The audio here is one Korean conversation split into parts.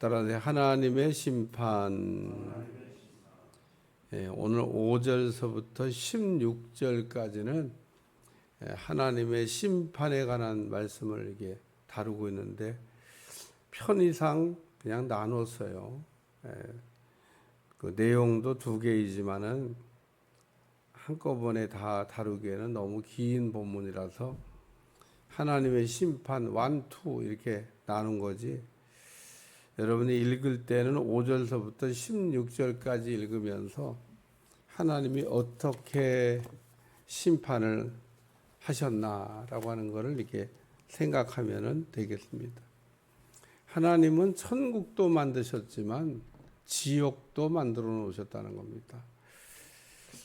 따라서 하나님의 심판. 오늘 5절서부터 16절까지는 하나님의 심판에 관한 말씀을 이렇게 다루고 있는데 편의상 그냥 나눴어요. 그 내용도 두 개이지만은 한꺼번에 다 다루기에는 너무 긴 본문이라서 하나님의 심판 1, 2 이렇게 나눈 거지. 여러분이 읽을 때는 5절서부터 16절까지 읽으면서 하나님이 어떻게 심판을 하셨나라고 하는 것을 이렇게 생각하면 되겠습니다. 하나님은 천국도 만드셨지만 지옥도 만들어 놓으셨다는 겁니다.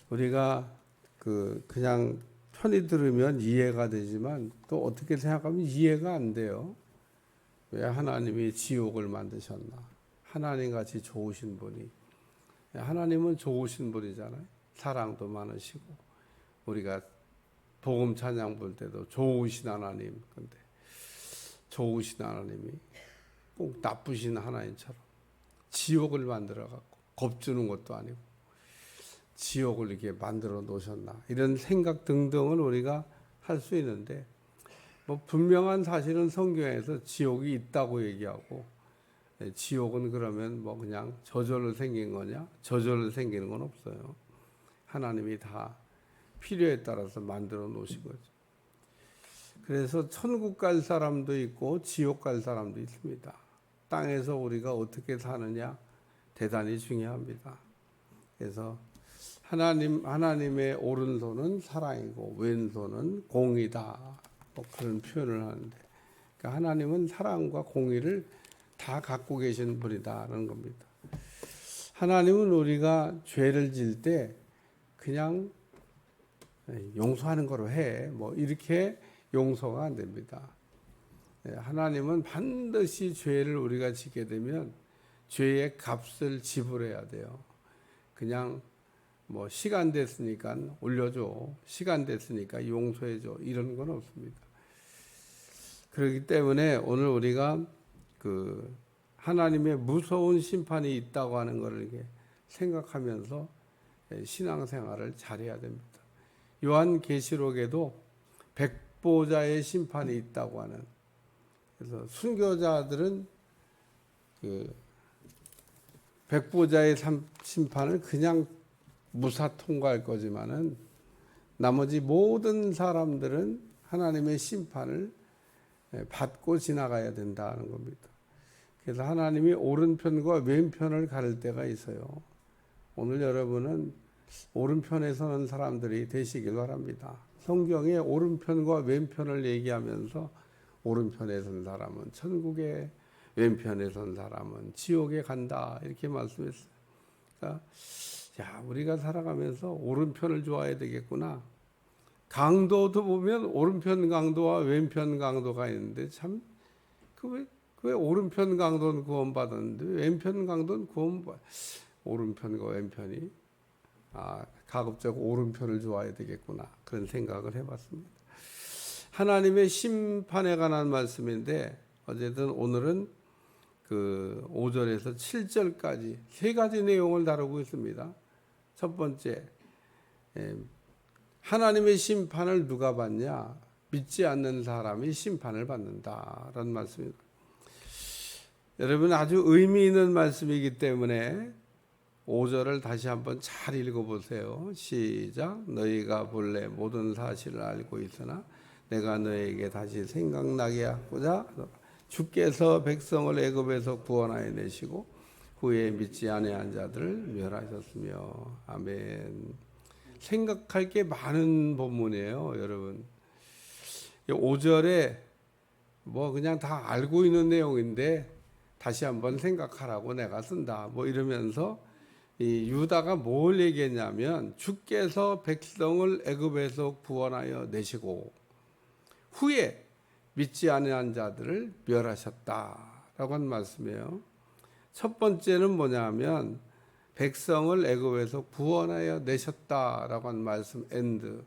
우리가 그냥 편히 들으면 이해가 되지만 또 어떻게 생각하면 이해가 안 돼요. 왜 하나님이 지옥을 만드셨나? 하나님같이 좋으신 분이. 하나님은 좋으신 분이잖아요. 사랑도 많으시고 우리가 복음 찬양 볼 때도 좋으신 하나님. 근데 좋으신 하나님이 꼭 나쁘신 하나님처럼 지옥을 만들어 갖고 겁주는 것도 아니고 지옥을 이렇게 만들어 놓으셨나? 이런 생각 등등을 우리가 할 수 있는데 뭐 분명한 사실은 성경에서 지옥이 있다고 얘기하고 지옥은 그러면 뭐 그냥 저절로 생긴 거냐? 저절로 생기는 건 없어요. 하나님이 다 필요에 따라서 만들어 놓으신 거죠. 그래서 천국 갈 사람도 있고 지옥 갈 사람도 있습니다. 땅에서 우리가 어떻게 사느냐 대단히 중요합니다. 그래서 하나님의 오른손은 사랑이고 왼손은 공의다. 뭐 그런 표현을 하는데, 그러니까 하나님은 사랑과 공의를 다 갖고 계신 분이다라는 겁니다. 하나님은 우리가 죄를 지을 때 그냥 용서하는 거로 해. 뭐 이렇게 용서가 안 됩니다. 하나님은 반드시 죄를 우리가 짓게 되면 죄의 값을 지불해야 돼요. 그냥 뭐 시간 됐으니까 올려줘, 시간 됐으니까 용서해줘 이런 건 없습니다. 그렇기 때문에 오늘 우리가 하나님의 무서운 심판이 있다고 하는 것을 이렇게 생각하면서 신앙생활을 잘해야 됩니다. 요한계시록에도 백보자의 심판이 있다고 하는, 그래서 순교자들은 백보자의 심판을 그냥 무사 통과할 거지만은 나머지 모든 사람들은 하나님의 심판을 받고 지나가야 된다는 겁니다. 그래서 하나님이 오른편과 왼편을 가를 때가 있어요. 오늘 여러분은 오른편에 서는 사람들이 되시길 바랍니다. 성경에 오른편과 왼편을 얘기하면서 오른편에 선 사람은 천국에, 왼편에 선 사람은 지옥에 간다 이렇게 말씀했어요. 그러니까 우리가 살아가면서 오른편을 좋아해야 되겠구나. 강도도 보면 오른편 강도와 왼편 강도가 있는데 참 왜 오른편 강도는 구원받았는데 왼편 강도는 오른편과 왼편이 가급적 오른편을 좋아해야 되겠구나 그런 생각을 해봤습니다. 하나님의 심판에 관한 말씀인데 어쨌든 오늘은 5절에서 7절까지 세 가지 내용을 다루고 있습니다. 첫 번째, 하나님의 심판을 누가 받냐? 믿지 않는 사람이 심판을 받는다라는 말씀입니다. 여러분 아주 의미 있는 말씀이기 때문에 5절을 다시 한번 잘 읽어보세요. 시작. 너희가 본래 모든 사실을 알고 있으나 내가 너에게 다시 생각나게 하고자 주께서 백성을 애굽에서 구원하여 내시고 후에 믿지 아니한 자들을 멸하셨으며. 아멘. 생각할 게 많은 본문이에요, 여러분. 5절에 뭐 그냥 다 알고 있는 내용인데 다시 한번 생각하라고 내가 쓴다. 뭐 이러면서 이 유다가 뭘 얘기했냐면 주께서 백성을 애굽에서 구원하여 내시고 후에 믿지 아니한 자들을 멸하셨다라고 하는 말씀이에요. 첫 번째는 뭐냐면 백성을 애굽에서 구원하여 내셨다라고 하는 말씀 엔드.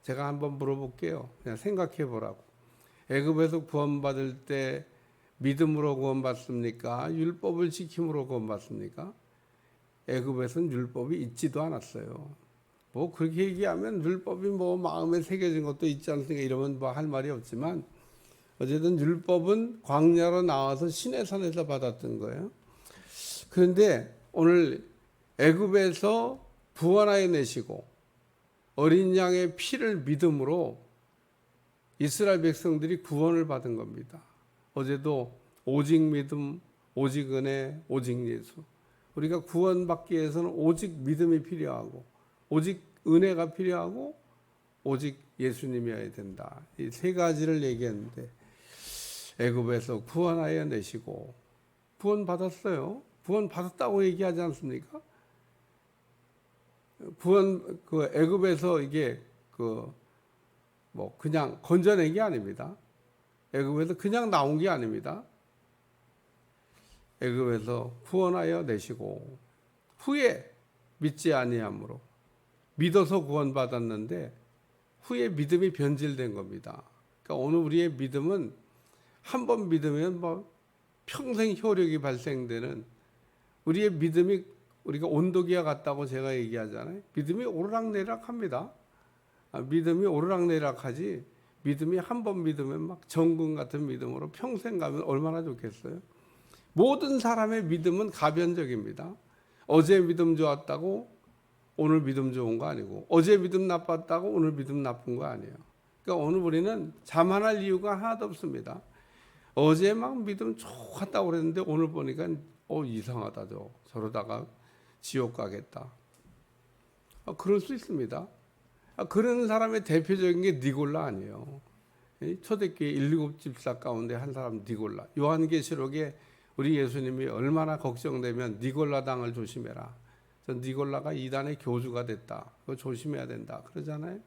제가 한번 물어볼게요. 그냥 생각해 보라고. 애굽에서 구원받을 때 믿음으로 구원받습니까? 율법을 지킴으로 구원받습니까? 애굽에서는 율법이 있지도 않았어요. 뭐 그렇게 얘기하면 율법이 뭐 마음에 새겨진 것도 있지 않습니까? 이러면 뭐 할 말이 없지만 어쨌든 율법은 광야로 나와서 시내산에서 받았던 거예요. 그런데 오늘 애굽에서 구원하여 내시고 어린 양의 피를 믿음으로 이스라엘 백성들이 구원을 받은 겁니다. 어제도 오직 믿음, 오직 은혜, 오직 예수. 우리가 구원받기 위해서는 오직 믿음이 필요하고 오직 은혜가 필요하고 오직 예수님이어야 된다. 이 세 가지를 얘기했는데 애굽에서 구원하여 내시고 구원받았어요. 구원받았다고 얘기하지 않습니까? 애굽에서 이게 뭐 그냥 건져낸 게 아닙니다. 애굽에서 그냥 나온 게 아닙니다. 애굽에서 구원하여 내시고 후에 믿지 아니함으로 믿어서 구원받았는데 후에 믿음이 변질된 겁니다. 그러니까 오늘 우리의 믿음은 한 번 믿으면 뭐 평생 효력이 발생되는 우리의 믿음이 우리가 온도기와 같다고 제가 얘기하잖아요. 믿음이 오르락내리락합니다. 믿음이 오르락내리락하지 믿음이 한 번 믿으면 막 정금 같은 믿음으로 평생 가면 얼마나 좋겠어요. 모든 사람의 믿음은 가변적입니다. 어제 믿음 좋았다고 오늘 믿음 좋은 거 아니고 어제 믿음 나빴다고 오늘 믿음 나쁜 거 아니에요. 그러니까 오늘 우리는 자만할 이유가 하나도 없습니다. 어제 막 믿음 좋았다고 그랬는데 오늘 보니까 이상하다 저러다가 지옥 가겠다. 그럴 수 있습니다. 그런 사람의 대표적인 게 니골라 아니에요. 초대교회 7집사 가운데 한 사람 니골라. 요한계시록에 우리 예수님이 얼마나 걱정되면 니골라 당을 조심해라. 저 니골라가 이단의 교주가 됐다. 그거 조심해야 된다. 그러잖아요.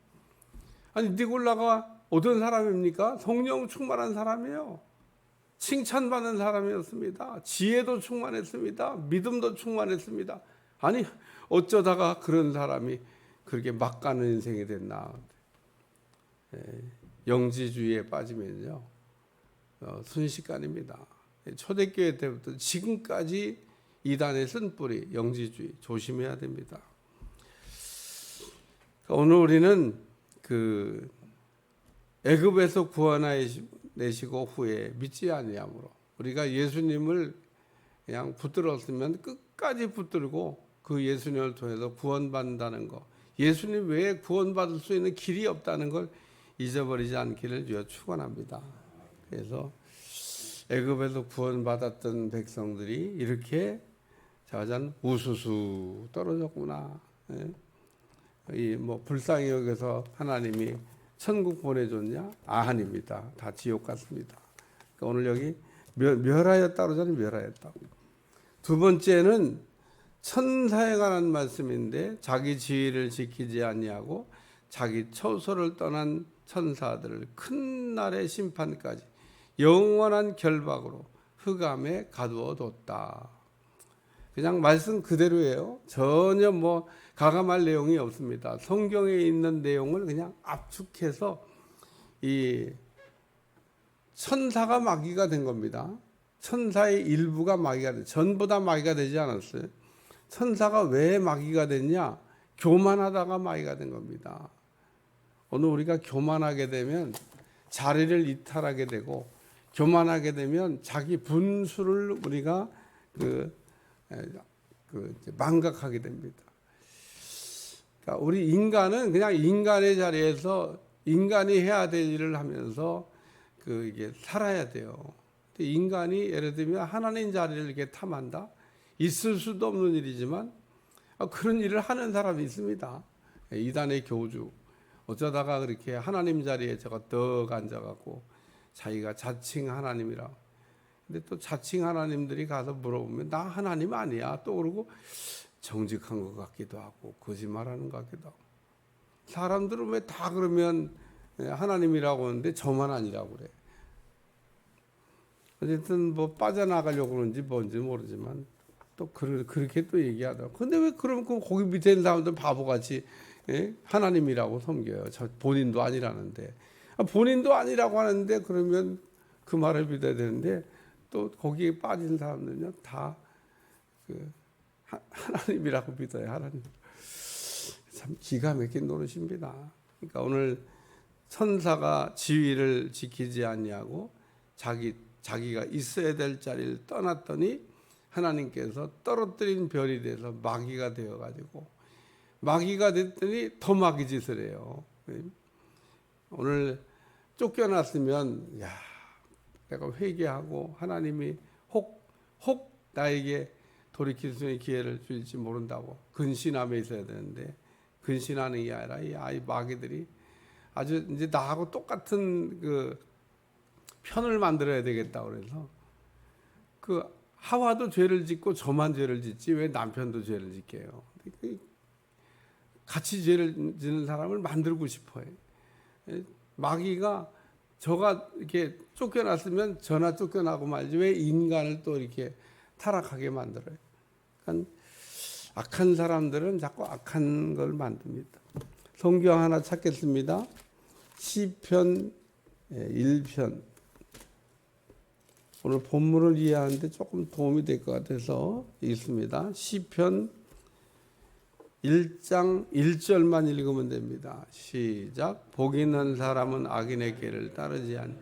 아니 니골라가 어떤 사람입니까? 성령 충만한 사람이에요. 칭찬받는 사람이었습니다. 지혜도 충만했습니다. 믿음도 충만했습니다. 아니 어쩌다가 그런 사람이 그렇게 막 가는 인생이 됐나. 영지주의에 빠지면요 순식간입니다. 초대교회 때부터 지금까지 이단의 쓴 뿌리 영지주의 조심해야 됩니다. 오늘 우리는 애굽에서 구원하여 내시고 후에 믿지 아니함으로 우리가 예수님을 그냥 붙들었으면 끝까지 붙들고 그 예수님을 통해서 구원받는다는 거, 예수님 외에 구원받을 수 있는 길이 없다는 걸 잊어버리지 않기를 주여 축원합니다. 그래서 애굽에서 구원받았던 백성들이 이렇게 자잔 우수수 떨어졌구나. 이 뭐 불쌍히 여기서 하나님이 천국 보내줬냐? 아닙니다. 다 지옥 갔습니다. 그러니까 오늘 여기 멸하였다 그러잖아요. 멸하였다. 두 번째는 천사에 관한 말씀인데 자기 지위를 지키지 아니하고 자기 처소를 떠난 천사들을 큰 날의 심판까지 영원한 결박으로 흑암에 가두어 뒀다. 그냥 말씀 그대로예요. 전혀 뭐 가감할 내용이 없습니다. 성경에 있는 내용을 그냥 압축해서 이 천사가 마귀가 된 겁니다. 천사의 일부가 마귀가 돼. 전부 다 마귀가 되지 않았어요. 천사가 왜 마귀가 됐냐? 교만하다가 마귀가 된 겁니다. 오늘 우리가 교만하게 되면 자리를 이탈하게 되고 교만하게 되면 자기 분수를 우리가 망각하게 됩니다. 그러니까 우리 인간은 그냥 인간의 자리에서 인간이 해야 될 일을 하면서 이게 살아야 돼요. 인간이 예를 들면 하나님 자리를 이렇게 탐한다? 있을 수도 없는 일이지만 그런 일을 하는 사람이 있습니다. 이단의 교주. 어쩌다가 그렇게 하나님 자리에 저가 떡 앉아갖고 자기가 자칭 하나님이라. 근데 또 자칭 하나님들이 가서 물어보면 나 하나님 아니야. 또 그러고 정직한 것 같기도 하고 거짓말하는 것 같기도 하고. 사람들은 왜 다 그러면 하나님이라고 하는데 저만 아니라고 그래. 어쨌든 뭐 빠져나가려고 그러는지 뭔지 모르지만 또 그렇게 또 얘기하더라고. 근데 왜 그럼 거기 밑에 있는 사람들 바보같이 하나님이라고 섬겨요. 저 본인도 아니라는데. 본인도 아니라고 하는데 그러면 그 말을 믿어야 되는데 또 거기에 빠진 사람들은요 다 하나님이라고 믿어요. 하나님. 참 기가 막힌 노릇입니다. 그러니까 오늘 천사가 지위를 지키지 아니하고 자기가 있어야 될 자리를 떠났더니 하나님께서 떨어뜨린 별이 돼서 마귀가 되어가지고 마귀가 됐더니 더 마귀 짓을 해요. 오늘 쫓겨났으면 야 내가 회개하고 하나님이 혹 나에게 돌이킬 수 있는 기회를 줄지 모른다고 근신함에 있어야 되는데 근신하는 게 아니라 이 아이 마귀들이 아주 이제 나하고 똑같은 그 편을 만들어야 되겠다 그래서 그 하와도 죄를 짓고 저만 죄를 짓지 왜 남편도 죄를 짓게요? 같이 죄를 짓는 사람을 만들고 싶어요. 마귀가 저가 이렇게 쫓겨났으면 저나 쫓겨나고 말지 왜 인간을 또 이렇게 타락하게 만들어요. 그러니까 악한 사람들은 자꾸 악한 걸 만듭니다. 성경 하나 찾겠습니다. 시편 1편. 오늘 본문을 이해하는데 조금 도움이 될 것 같아서 읽습니다. 시편 1장 1절만 읽으면 됩니다. 시작. 복 있는 사람은 악인의 길을 따르지 아니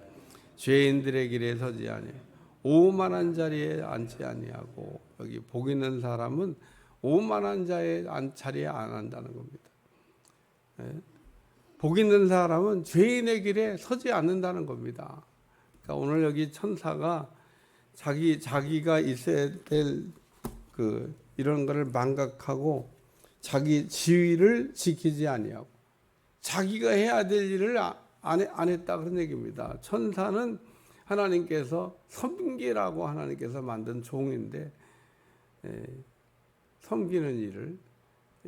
죄인들의 길에 서지 아니 오만한 자리에 앉지 아니하고 여기 복 있는 사람은 오만한 자의 자리에 안 앉는다는 겁니다. 복 있는 사람은 죄인의 길에 서지 않는다는 겁니다. 그러니까 오늘 여기 천사가 자기가 있어야 될 이런 거를 망각하고 자기 지위를 지키지 아니하고 자기가 해야 될 일을 안 했다 그런 얘기입니다. 천사는 하나님께서 섬기라고 하나님께서 만든 종인데 섬기는 일을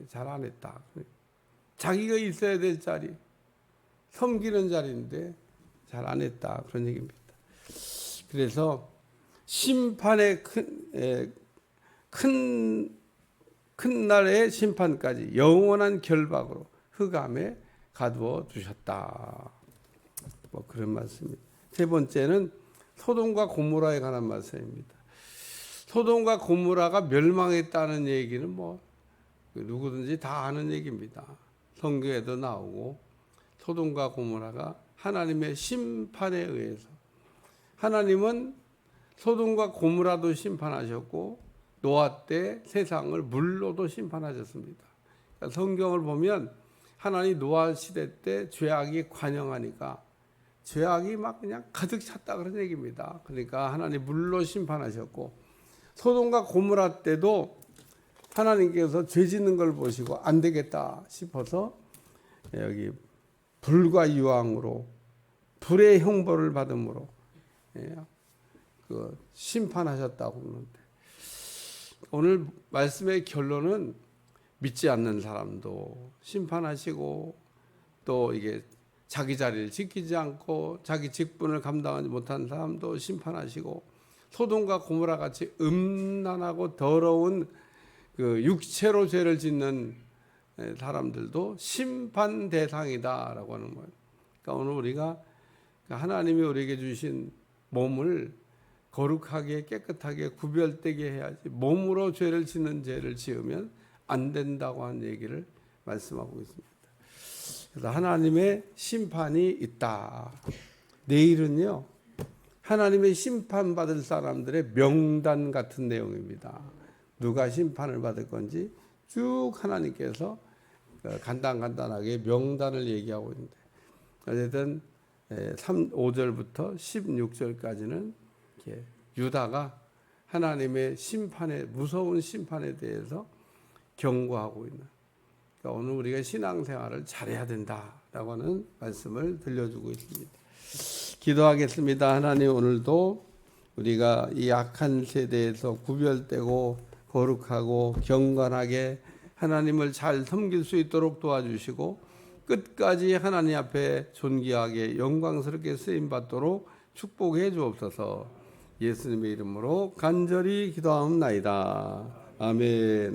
잘 안 했다. 자기가 있어야 될 자리, 섬기는 자리인데 잘 안 했다 그런 얘기입니다. 그래서 심판의 큰 날의 심판까지 영원한 결박으로 흑암에 가두어 두셨다. 뭐 그런 말씀입니다. 세 번째는 소돔과 고모라에 관한 말씀입니다. 소돔과 고모라가 멸망했다는 얘기는 뭐 누구든지 다 아는 얘기입니다. 성경에도 나오고 소돔과 고모라가 하나님의 심판에 의해서 하나님은 소돔과 고모라도 심판하셨고 노아 때 세상을 물로도 심판하셨습니다. 그러니까 성경을 보면 하나님 노아 시대 때 죄악이 관영하니까 죄악이 막 그냥 가득 찼다 그런 얘기입니다. 그러니까 하나님 물로 심판하셨고 소돔과 고모라 때도 하나님께서 죄 짓는 걸 보시고 안 되겠다 싶어서 여기 불과 유황으로 불의 형벌을 받음으로 심판하셨다고 그러는데 오늘 말씀의 결론은 믿지 않는 사람도 심판하시고 또 이게 자기 자리를 지키지 않고 자기 직분을 감당하지 못한 사람도 심판하시고 소돔과 고모라 같이 음란하고 더러운 육체로 죄를 짓는 사람들도 심판 대상이다라고 하는 거예요. 그러니까 오늘 우리가 하나님이 우리에게 주신 몸을 거룩하게 깨끗하게 구별되게 해야지 몸으로 죄를 짓는 죄를 지으면 안 된다고 하는 얘기를 말씀하고 있습니다. 그래서 하나님의 심판이 있다. 내일은요 하나님의 심판받을 사람들의 명단 같은 내용입니다. 누가 심판을 받을 건지 쭉 하나님께서 간단하게 명단을 얘기하고 있는데 어쨌든 5절부터 16절까지는 유다가 하나님의 심판에 무서운 심판에 대해서 경고하고 있는 그러니까 오늘 우리가 신앙생활을 잘해야 된다라고 하는 말씀을 들려주고 있습니다. 기도하겠습니다. 하나님 오늘도 우리가 이 악한 세대에서 구별되고 거룩하고 경건하게 하나님을 잘 섬길 수 있도록 도와주시고 끝까지 하나님 앞에 존귀하게 영광스럽게 쓰임받도록 축복해 주옵소서. 예수님의 이름으로 간절히 기도하옵나이다. 아멘.